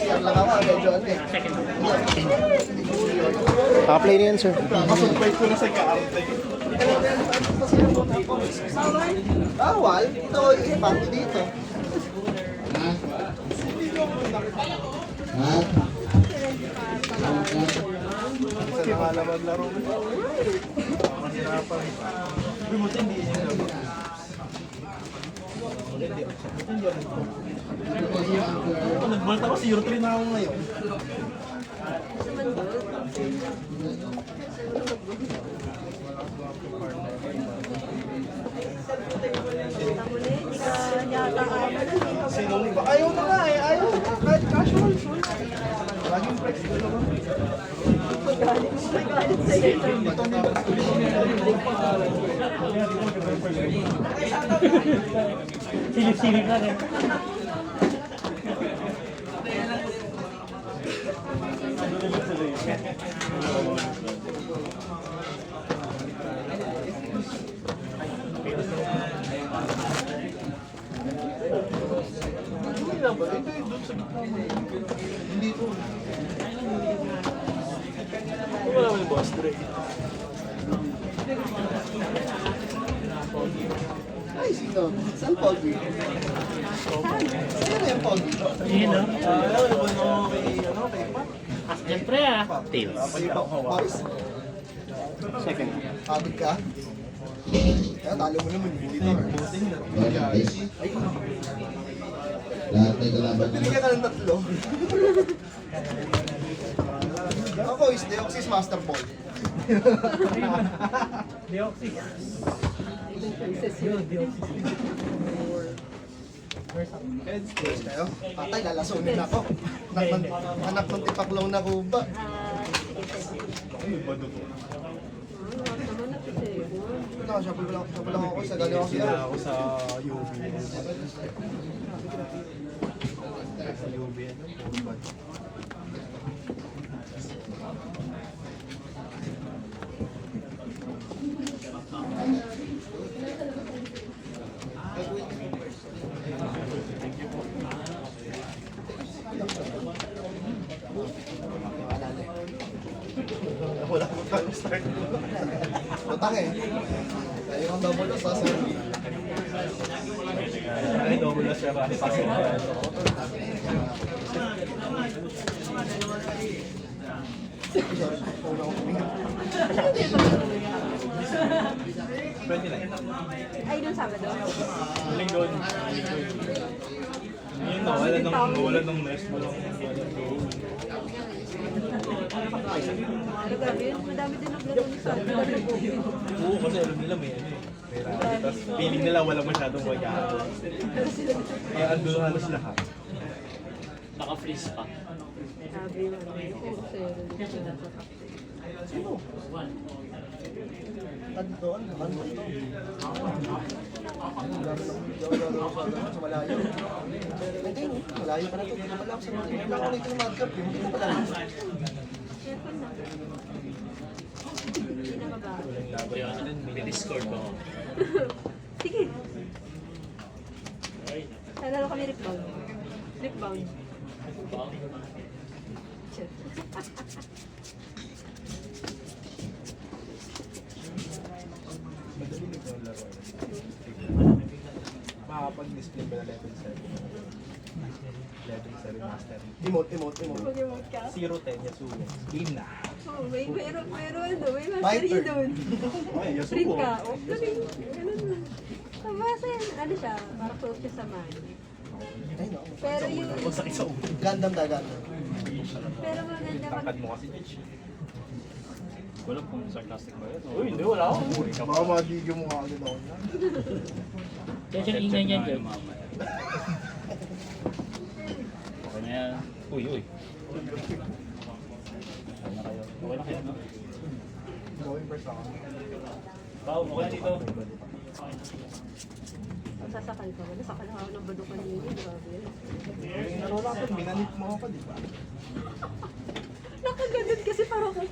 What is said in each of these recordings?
CR lang ako, medyo ano eh. Naka-play na yan, sir. Masusurprise ko na sa kaarte. Bawal? Ito, impact dito. Isa na nga lang maglaro. Mahirapan. Buti hindi siya. Nag-bolt ako, 0-3 na ako ngayon. Sinong ba? Ayaw na nga eh, ayaw na. Kahit casual. Laging flexible ako. Magalit sa'yo. Silip-silip na rin. Hindi na ba? Ito yung doon sa gitna mo. Hindi to. Wala mo yung boss, Dre. Ay, sino? Saan Pogi? Sino yung Pogi? Yun, no? Kay Pat? Siyempre, Tails. Paris? Second. Pagod ka? Kaya talo mo naman yung dito. Ay, Lahat may kalaban binigyan ka ng tatlo. Ako is Deoxys Master Ball. Deoxys. Heads kayo? Patay, lalasunin ako. Anak ng tipaklaw na kuba. Wala, siya pala ako sa galing ako siya. Ako sa UB. Sa UB. Wala akong talo start. Utang eh. Tayo ang double loss, sir. Ay, double na siya. Pasok na ito. Pwede na. Ay, nung Sabado. Linggo. Yun na, wala nung nest mo. Ano grabe yun? Madami din naglaro ni Sabado. Oo, kasi alam nila may ano eh. May rally. Tapos feeling nila wala masyadong magyaro. Kaya andun halos lahat. Naka-freeze pa. Sabi mo, Sino? Doon, naman mo ito. Sa malayo. Hindi, malayo pa na ito. Hindi naman lang sa malayo. Hindi ako nito ng madcap. Hindi ko pala. careful na. Hindi na mabago. May-discord ko. Sige. Nalalo kami rebound. Rebound. Sure. Madali nito ang laro. Makakapag-display ba na level 7? Level 7 master. Emote. Mag-emote ka? 0-10 Yasuo. Game na. Oh, may ano, may master Fighter. yun doon. Okay, Yasuo. Print ka. Oh, galing. Ganun. Tabasa yan. Ano siya? Parang close siya sa man. Ay, no. Pero yung... Sakit sa ulo. Gundam da Gundam. Pero maganda pag... Tangkad mo kasi, Mitch. Wala kung sarcastic ba yun. Uy, hindi, wala ako. Baka ma-video mo ka agad ako na. Diyan ingay niyan dyan. Okay na yan. Uy. Sana kayo. Okay na kayo, no? Going first ako. Pao, okay dito. Sasakal ka. Nasakal ako ng badukan niyo. Grabe. Ano lang ito, minanip mo ako, di ba? Nakaganon kasi parang ako.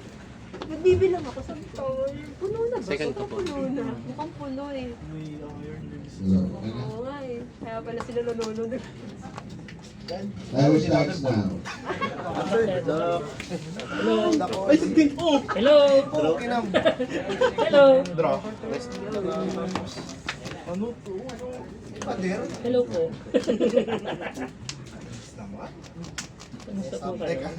Nagbibilang ako sa tower. Puno na ba? Second Sobrang ka po. puno na. Mukhang puno eh. Hello. Oo nga eh. Kaya pala sila nanonood. Timer starts now. Ay, sige! Oh! Hello! Okay na. Hello! Draw. Ano to? Pader? Hello po. Naman. Kamusta po Subtek kayo? ah.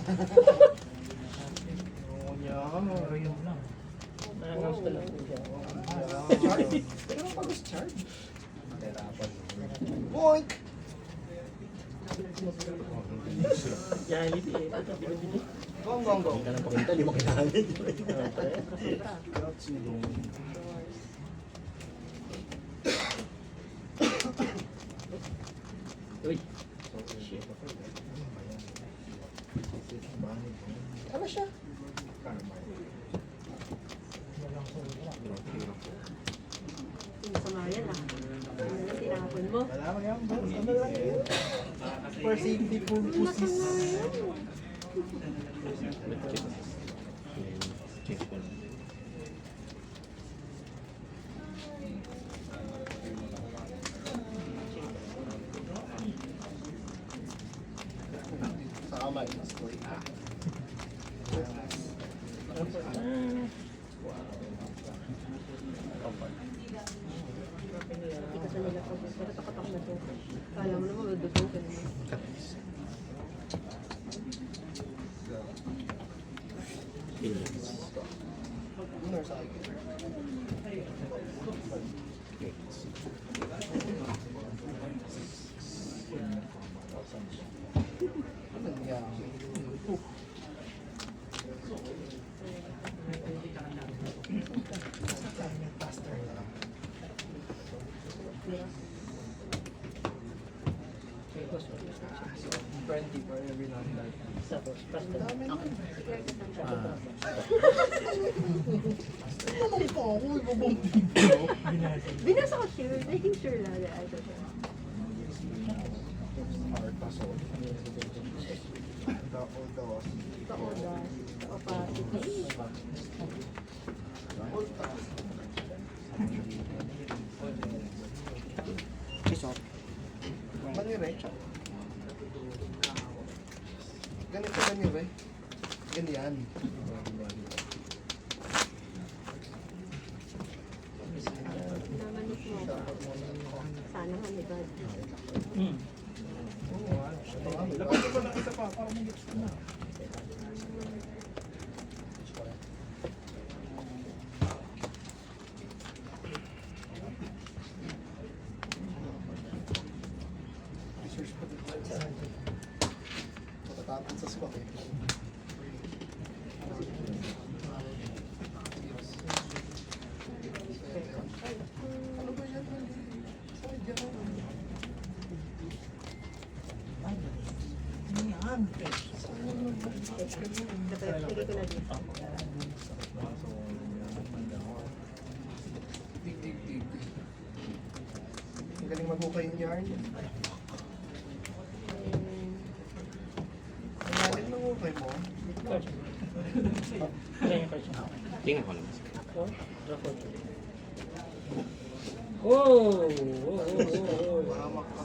Nakamusta lang po siya. Pero pagos charge. Boink! Jollibee eh. Ito, binibili. Gong, gong, gong. Uy. Ano siya? Masama yan ah. Ano, tinapon mo? Wala mo yan, boss. Ano lang yun? For safety purposes. Sa kamay. Hindi ka sa nila po. Pero takatak na to. Kala mo naman, madudugo ka naman. Winner sa akin. Ano niya? $20 for every number. Tapos, pasta. Dami naman. Binasa ko sure. Naging sure lang. Ito siya. The odas. The opacity. Manire. Ganito ganire. Ganyan. Namanik mo ba? Sana manibad. Hmm. Research pa dito sa matatapos sa squat eh. Ano ba yan? Saan dyan ako? Sige ko na dito. Dig, dig, dig. Ang galing maghukay yung yarn. Ang galing ng hukay mo. Ayan yung question. Tingnan ko lang. Oh, drop out. Oh! Oh! Mahamak ka.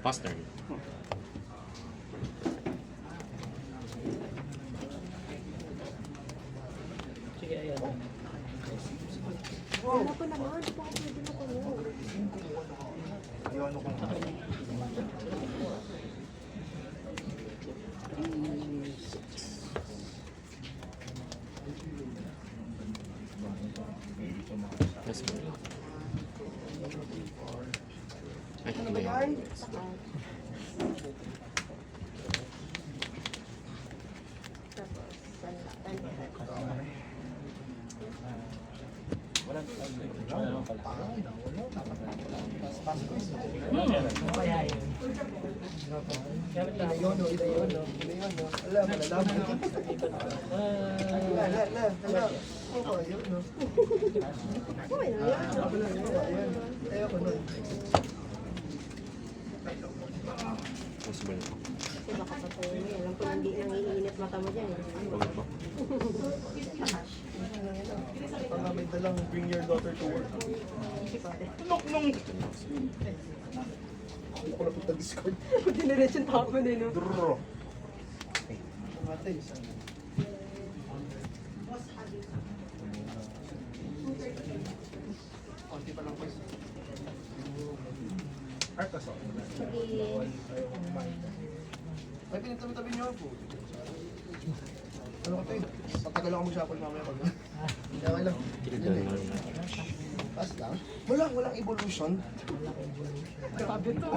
Faster. Sige, ayan. Wala ko naman. Ito ako pwede na ko mo. Ayun ako. Yes, sir. Ay, Ano ba yan? Tapos, sanda. Gamit lang. Ayun, no, ayun, no. Ayun, no. Ala, malalaman. Ala, ala, ala. Oo, ayun, no. Okay na yan. Ayun. Ayoko nun. possible. Kasi baka patayin mo. Alam ko hindi nangiinit mata mo dyan. Huwag mo. Baka may dalang bring your daughter to work. Hindi pa. Nung Ako napunta Discord. Diniretso yung tapon eh, no? Drrrr. Ate, konti pa lang po. Arcas ako. Sige. Ay, pinitabi-tabi niyo po. Ano ko ito eh? Pagtagal ako mag-shuffle mamaya pag... Kaya okay lang. Yan eh. Pass lang. Walang evolution. Grabe to.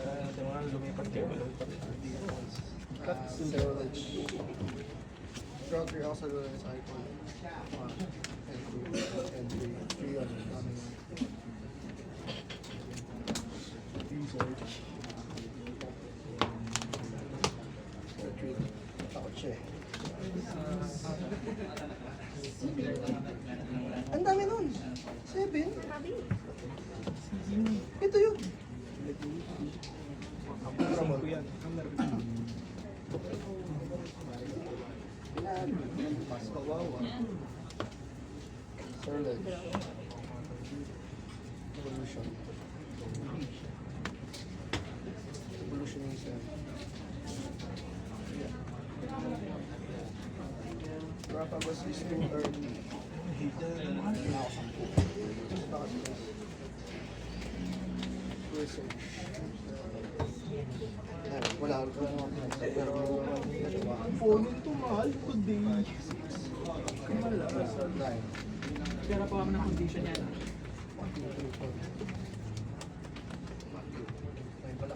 Ito mga lumipat kayo. Cut steroids. Throughout your also is icon. And 3 on Takot siya eh. Ang dami nun. 7. Ito yun. Ramon. Mas kawawa. Surledge. Evolution. Evolution is Rapabas is too early. Research. Wala naman. Pero phone ito mahal today. Malakas. 9. Pero pa kami ng condition yan. Ay pala.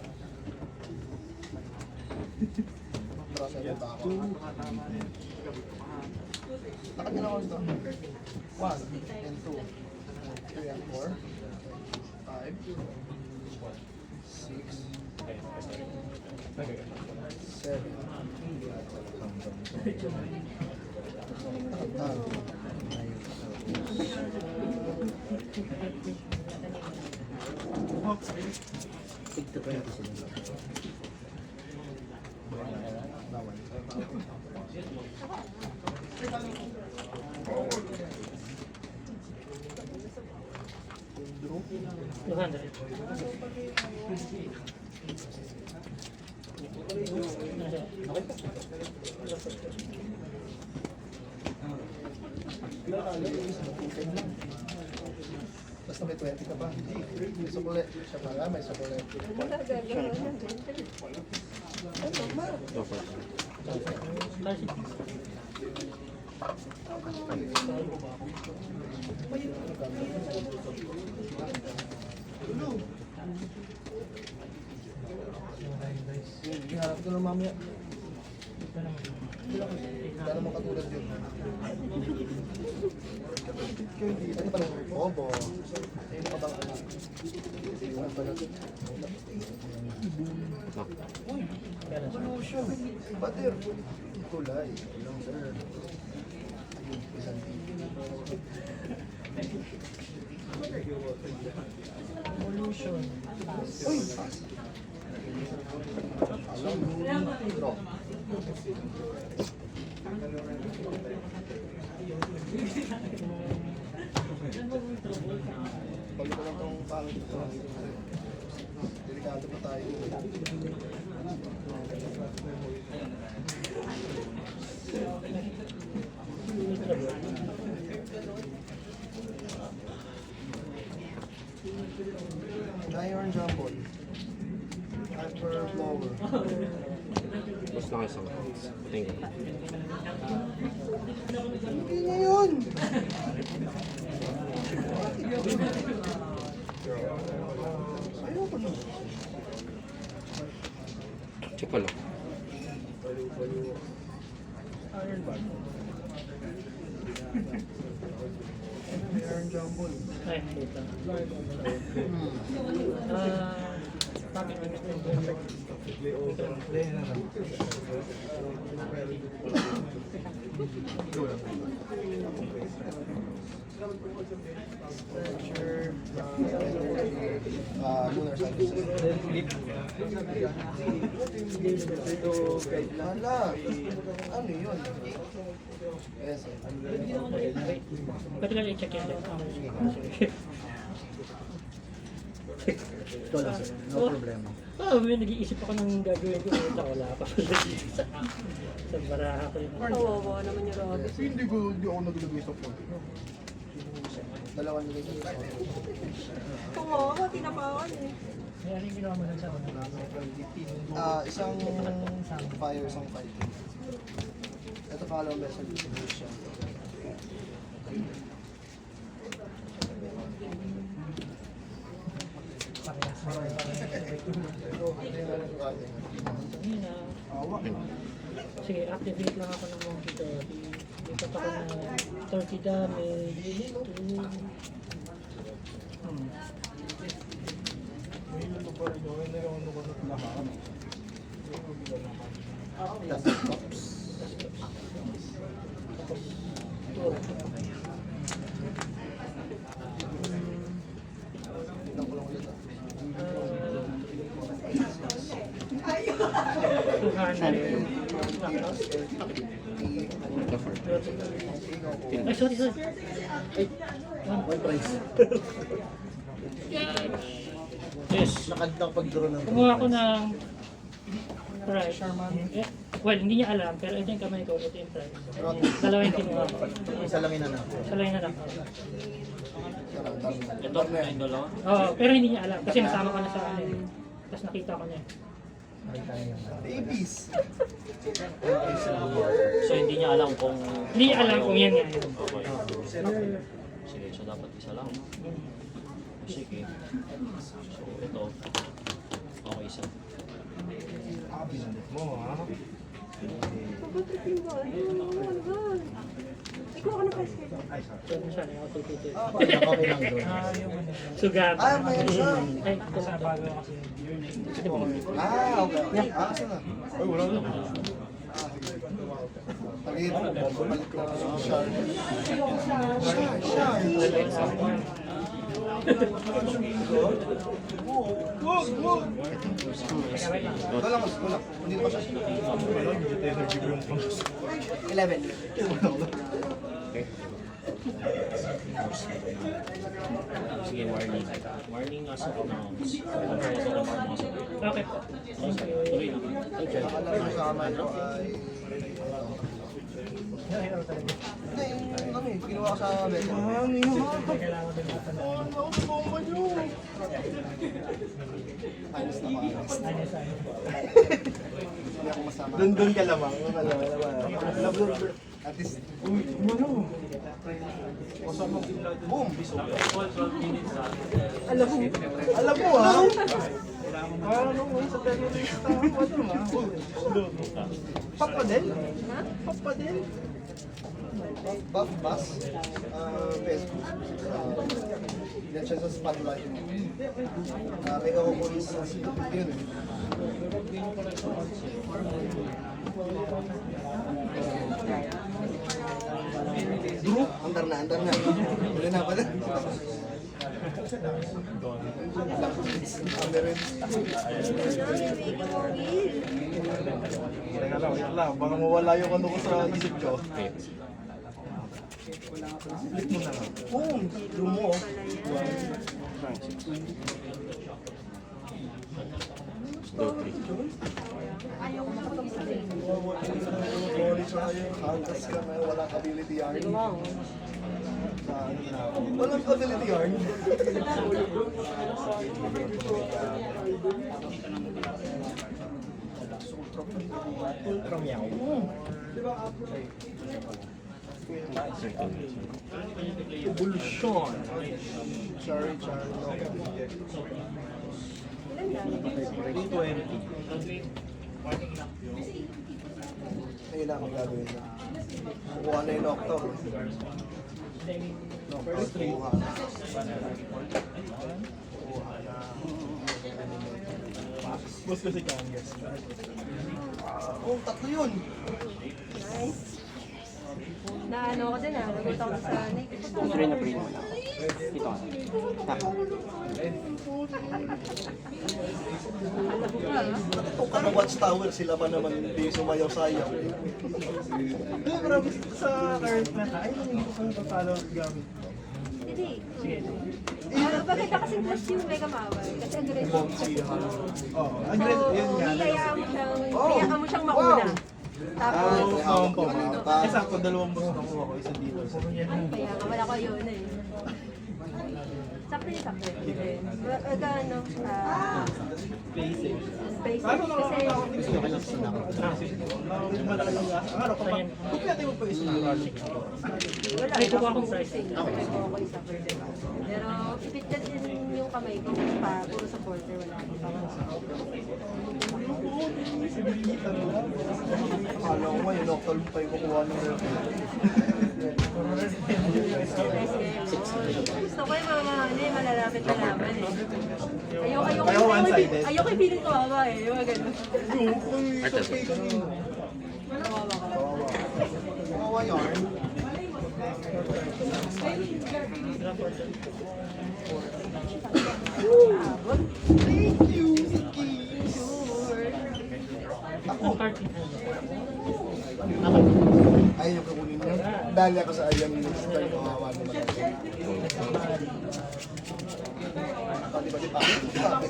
Trasa na ba ako? Takad na ako dito. 1 and 2. 3 and 4. 5. 6. 7. Basta may 20 ka pa. May sukuli. Siya pala, may sukuli. Ano na gagawin yan? Ano, ma? Go for it. Iharap ko na mamaya. Wala naman katulad yun. Ano pa lang? Obo. Ayun pa bang anak? Ano pa lang? Uy! Solution! Butter! Kulay. Lang sir. Ayun, isang Solution. Uy! Alam. Drop. Pag ko lang itong pangit ito. Delikado pa tayo. Iron Jumble. Hyper Blower. Mas na kayo sa thank you. Hindi niya yun! Ayoko na. Check ko lang. Iron Jumble. Ay, dito. Topic na gusto Lunar Cycle. Hala! Ano yun? Yes. Pwede lang i-check yun. Ito lang sir, no problema. May nag-iisip ako ng gagawin ko. Wala pa pala dito sa baraha ko. Kawawa naman yung Robby. Hindi ako naglagay sa phone. Dalawa nila yung Kawawa, tinapakan eh. May ano yung ginawa mo lang sa ako? isang fire, isang fight. Ito pangalawang beses nag-distribute siya. Sige, activate lang ako ng monkey daddy. Lipat ako na 30 damage. Dust cups. Ilang ko lang ulit ah. 200. Ay, sorry. One price. Yes. Nakadang pag-draw ng Kumuha ako ng price. Well, hindi niya alam, pero ito yung kamay ko, ito yung price. Dalawa yung kinuha ko. Isa lang ina na. Sa line na lang. Ito, yung dalawa. Oo, pero hindi niya alam kasi nasama ko na sa ano eh. Tapos nakita ko niya. Babies! So, hindi niya alam kung... Hindi niya alam kung yan nga yun. Okay. Sige, so dapat isa lang. Sige. So, ito. Okay, isa. Pagkatripin ba? Ano ba? Ikaw ka na price kayo. So, siya na ako tututin. Kami lang doon. Sugat. Ah, may isa. Ay, ito na bago kasi. Okay. Asa na? Ay, wala na. Pagit, bumalik na ang shark. Kulang. Hindi ko siya. 11. Sige, warning. Warning as of now. Okay. Tuloy na. Nakalagay sa kamay ko ay... Hindi, yung ano eh, ginawa ko sa bed. Ayos na ayos. Hindi ako masama. Doon ka lamang. At least, boom! Alam mo ha? Parang nung sa Papadel? Papadel? Buff Bass, Facebook. Yan siya sa spotlight. May kakukulis sa yun. Andar na. Uli na pala. Teka lang, wait lang. Baka mawala yung ano ko sa isip ko. Flip mo na lang. Boom! Lumo. Go, 3. Hangkas ka na walang ability yarn. Walang ability yarn. Ultra meow. Evolution. Sorry. 320. Ayun lang ang gagawin na. Kukuha na yung Nocto. Kukuha na. Boss kasi Kangas. Oh, tatlo yun. Nice. Na ano ko din ah, nagulat ako sa Nick. Print na print mo na. Ito ka. Alam ko ka ah. Ano watchtower sila pa naman hindi sumayaw sayang. Hindi, marami sa current na tayo. Ay, hindi ko saan papalo gamit. Hindi. Hindi Maganda kasi plus yung Mega Mawal. Kasi aggressive siya. Oo, aggressive yun nga. Hiyayaan mo siyang mauna. Tapos, Eh, sakto, dalawang boss na kuha ko, isa dito. kaya wala ko yun eh. Sakto yung sakto. Ano, Basic. basic. Ano Kasi, malaki yung gas. Ang araw ko pa, kung natin mo pa isa na wala. Ay, kukuha akong price. Kukuha ko isa. Pero, ipit din yung kamay ko. Puro supporter, wala. Akala ko ngayon, Octal pa yung kukuha ng Gusto ko yung mga malalapit na laban eh. Ayaw one-sided. Ayoko yung feeling kawawa eh. Yung mga ganun. Kawawa yarn. Thank you, Siki. Ang card. Ayun yung kukunin mo. Dali ako sa ayang yung style ko kawawa naman. Di ba si Papi?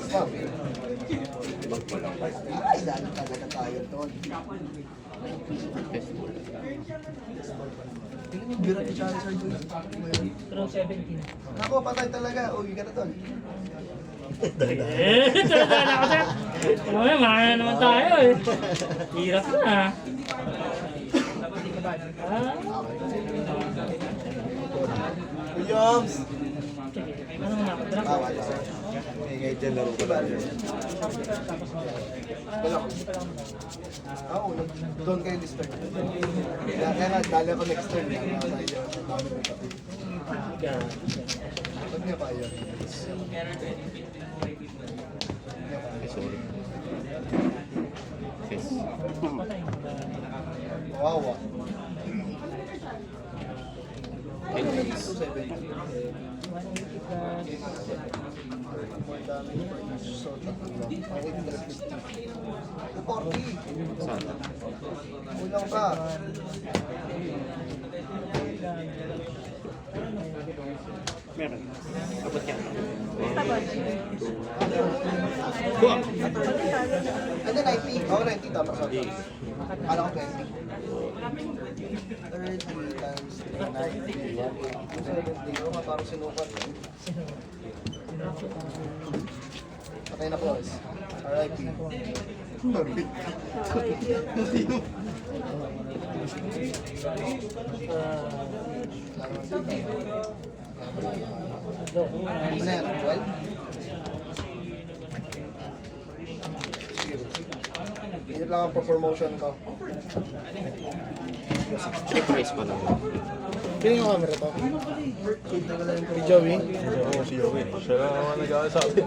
Papi. Ay, dali talaga tayo doon. Tingnan yung bira ni Charizard doon. Round 17. Ako, patay talaga. Uwi ka na doon. Eh, talaga na ako dyan. Uy, makaya naman tayo eh. Hirap na. Williams! Anong nakadrap? Bawal. Ngay dyan laro ko ba? Wala ko. Oo, doon kayo this turn. Kaya nga, dali ako next turn. Ba't niya pa yun? Ay, sorry. Face. Kawawa. Eight minutes. 270. More damage for each sword at unlock. Okay, 350. 240. Sana. Kulang pa. Meron. Abot yan. Ano, 90? Oo, 90. Tama, sorry. Kala ko 20. 30 times 390. 270. Oo, parang sinukat. Patay na close. RIP. Ano yan? 12? Yun lang ang promotion ko. Surprise pa naman. Piling yung camera to. Si Joey? Oo, si Joey. Siya lang naman nag-aasabi.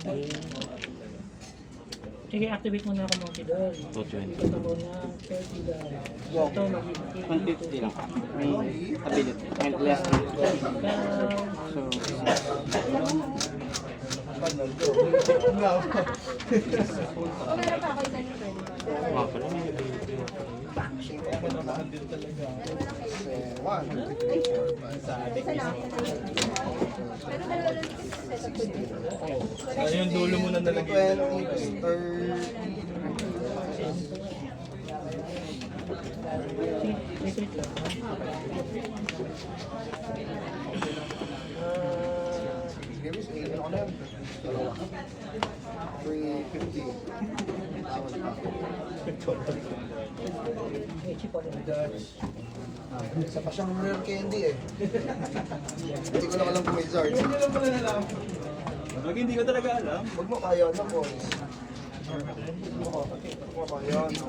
Kaya Sige, activate mo na ako mga kidol. 220. Ito mo na 30 dollars. Ito, magiging 150 lang. May ability. And less than 12. So, Kung meron pa ako isa niyo pwede ba? Nga pala. Isa na ako. Pero dalawa lang kasi set up ko din. Ano yung dulo mo na nalagay? 20, 30. retreat lang. Give us 8 on them. 350. May chip on it. Isa pa siyang rare candy eh. Hindi ko lang alam kung may Zard. Hindi lang pala nalaman. Lagi hindi ko talaga alam. Huwag mo kaya na boys. Huwag mo kaya na.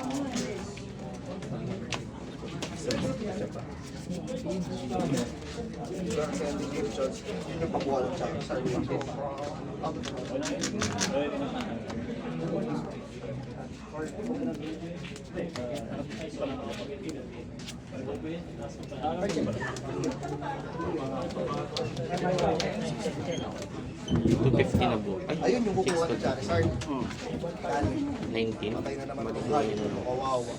Rare candy gift shots. Yun yung pakuha lang sa sarili ko. $250 na po. Ay, Ayun yung kukuha ni Charizard. 19. Patay na naman ang buhay. Kawawa.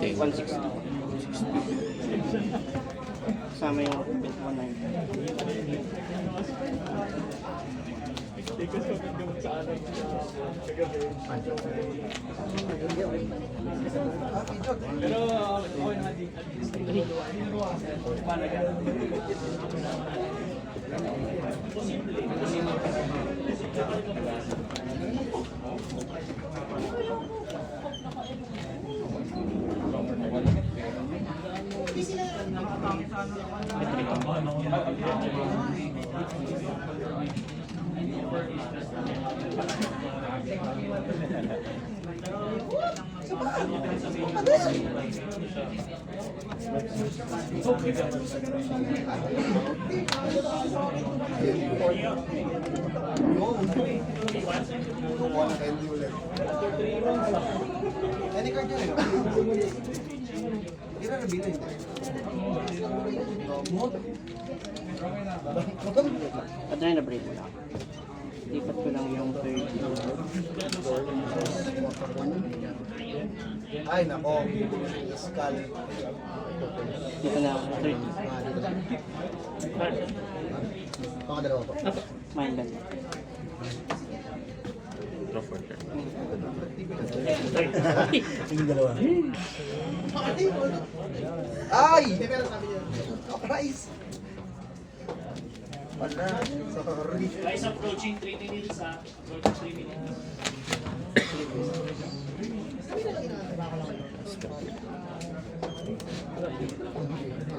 160. Kasama yung 190. Pero okay naman din. At least Kukuha na candy ulit. Any card yun eh. Hindi na nabila hindi. At na na-break mo lang. Lipat ko lang yung 30. Ay nako. Skull. Dito na ako, 30. Mga dalawa po. Mind lang. Draw for turn. Hindi dalawa. Ay! Price! Wala. Sorry. Guys, approaching 3 minutes ha. Approaching 3 minutes.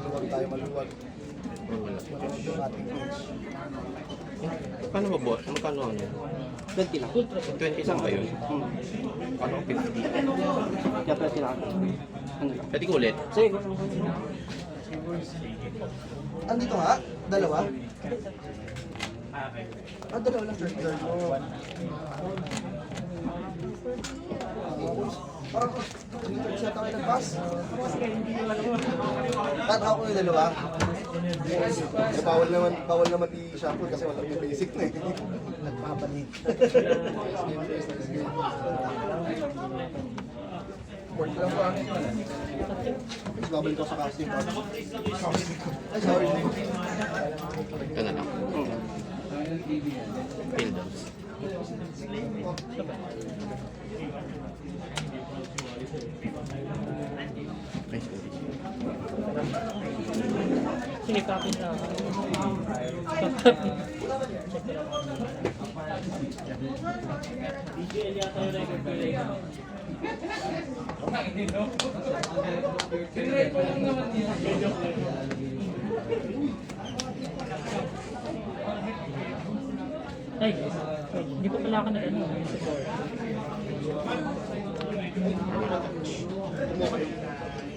Maluwag tayo, maluwag. Wala. Yung ating coach. Paano ba boss? Magkano ano? 20 lang. 20 lang ba yun? Paano 50? Kaya pala sila ako. Ano lang. Pwede ko ulit? Sige. Andito nga? Dalawa? Dalawa lang shirt guard. Parang sinitog siya tayo ng bus. Tatawa ko yung dalawa. Eh, bawal naman i-shuffle kasi walang yung basic na eh. Nagpapanik. Port lang pa. Mas babalik ko sa casting pa. Ay, sorry. Ito na lang. Build-ups. Nice movie. Sige, copy na ako. Ay, hindi pa pala ako na ano.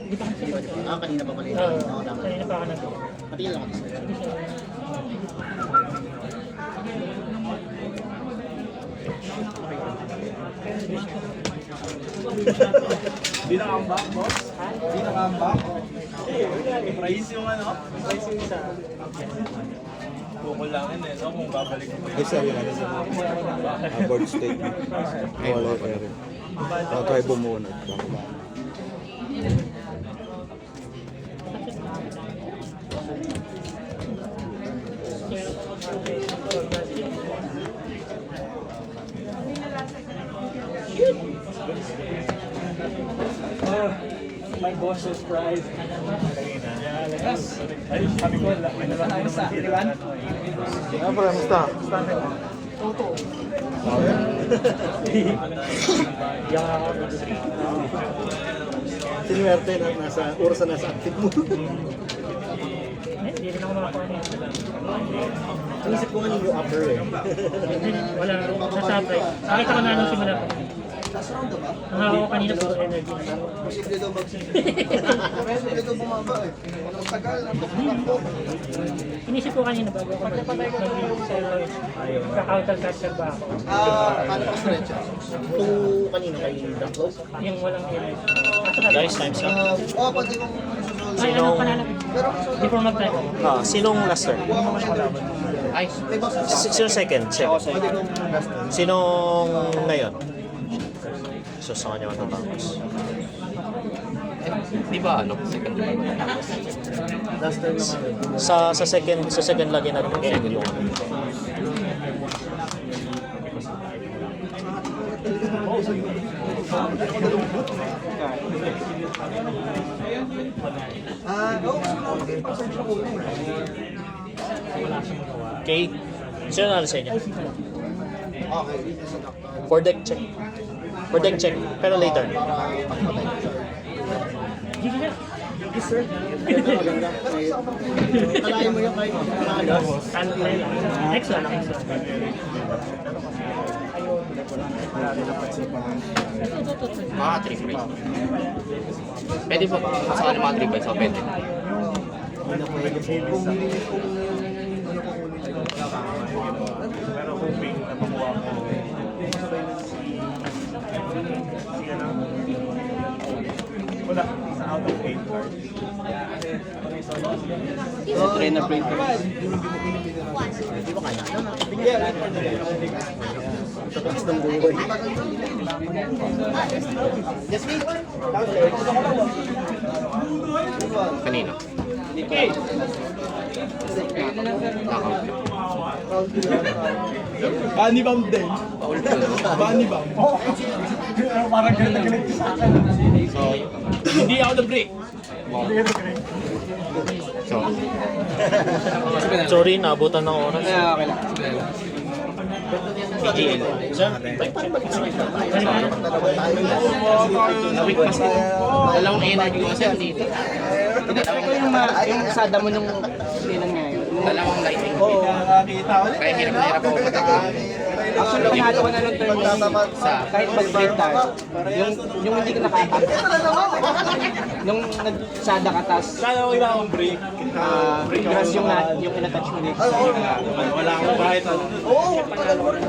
Hindi pa kasi. Kanina pa pala Oo, kanina pa ako na. Patingin lang ako. Di nakambak, boss? Di nakambak? Price yung ano? Price yung isa. Kukulangin eh, no? Kung babalik mo yun. Isa yun, board statement. Wala pa rin. Try bumunod. My boss's prize. Yes. Ay, sabi ko, may nalaman sa Iran. Ah, pala, musta? Sinuwerte na nasa oras na nasa active mo. Hindi rin ako makakuha niya. Inisip ko nga yung upper eh. Wala, nasa price. Nakita ko na nung simula pa. round na ba? Ang hawak ko kanina puro energy na. Posible daw posible daw bumaba eh. Ang tagal, ang takbo. Inisip ko kanina bago ako mag-counter catcher ba ako? Ano pa stretch? Yung walang energy. Guys, time's up. Pwede kong Ay, ano panalo? pero Before mag-time. Sinong last turn? Ay, Sino second? pwede kong last turn. Sinong ngayon? So sa kanya matatapos. di ba ano? Second ba? Last turn naman. Sa second lagi natin. Second one. Okay. Sino na sa inyo? Okay. For deck check. For deck check. Pero later. Kalahin mo yung kahit panalo. Next one. Mga 3 free. Pwede ba? Sa ano mga 3 so pwede. Wala, sa out of 8 cards. Train na brain. Tapos ng buhay. Kanina. Bunny bomb din. Paul ko, no? Bunny bomb. Parang ganun na ganun sa akin. So, Hindi ako na-break. so, Sorry, naabutan ng oras. PGL. Nawigpas ko. Dalawang energy ko kasi dito. Yung sada mo nung kailan ngayon. Dalawang lighting. Oo, nakakita ulit. Kaya hirap na hirap ako matakaw. Actually, panalo ko na nung turn Sa kahit mag-break tayo. Yung hindi ka nakatap. Nung nagsada ka, tas Kaya ako iba akong break. grass yung in-attach mo dito. Wala akong kahit ano. Oo, panalo ko rin.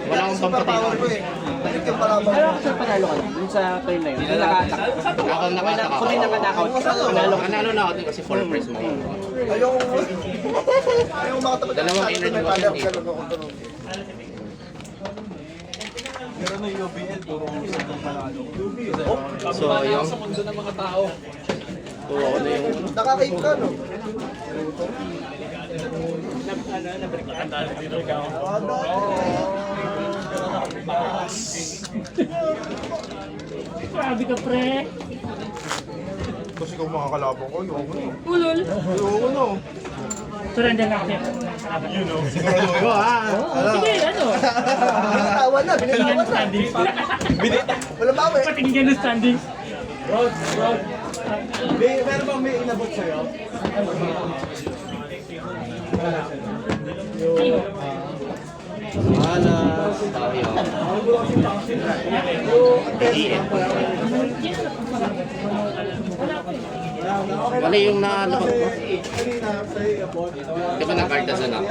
wala akong Superpower ko pampatino. eh. Balik yung palaban. Pero kasi panalo ka na, dun sa turn na yun. Yung nakatap. Ako nakataka Kung hindi ako. naman-knockout, panalo ka. Nanalo na ako din kasi full price mo. Ayokong makatapat. Dalawang energy ko kasi dito. Pero na yung UBL, puro sa panalo. So, yung Sa mundo ng mga tao. puro ako na yung Nakakaip ka, no? Grabe ka, pre. Kasi kung makakalaban ko, yun ako. Ulol. Yun ako. Surrender na kasi. Sigurado ko, ha? Oh, sige, ano? Binitawan na, Patingin binitawan ng na. standings. Walang bawi. Patingin ng standings. Meron bang may inabot sa'yo? tao yung PGL. Wala yung nalabag ko. Di ba na-Cartazan ako?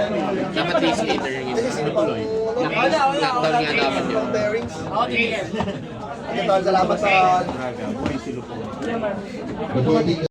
Dapat days later yung natuloy. Knockdown nga dapat yun. Bearings. Ito, salamat sa... Recording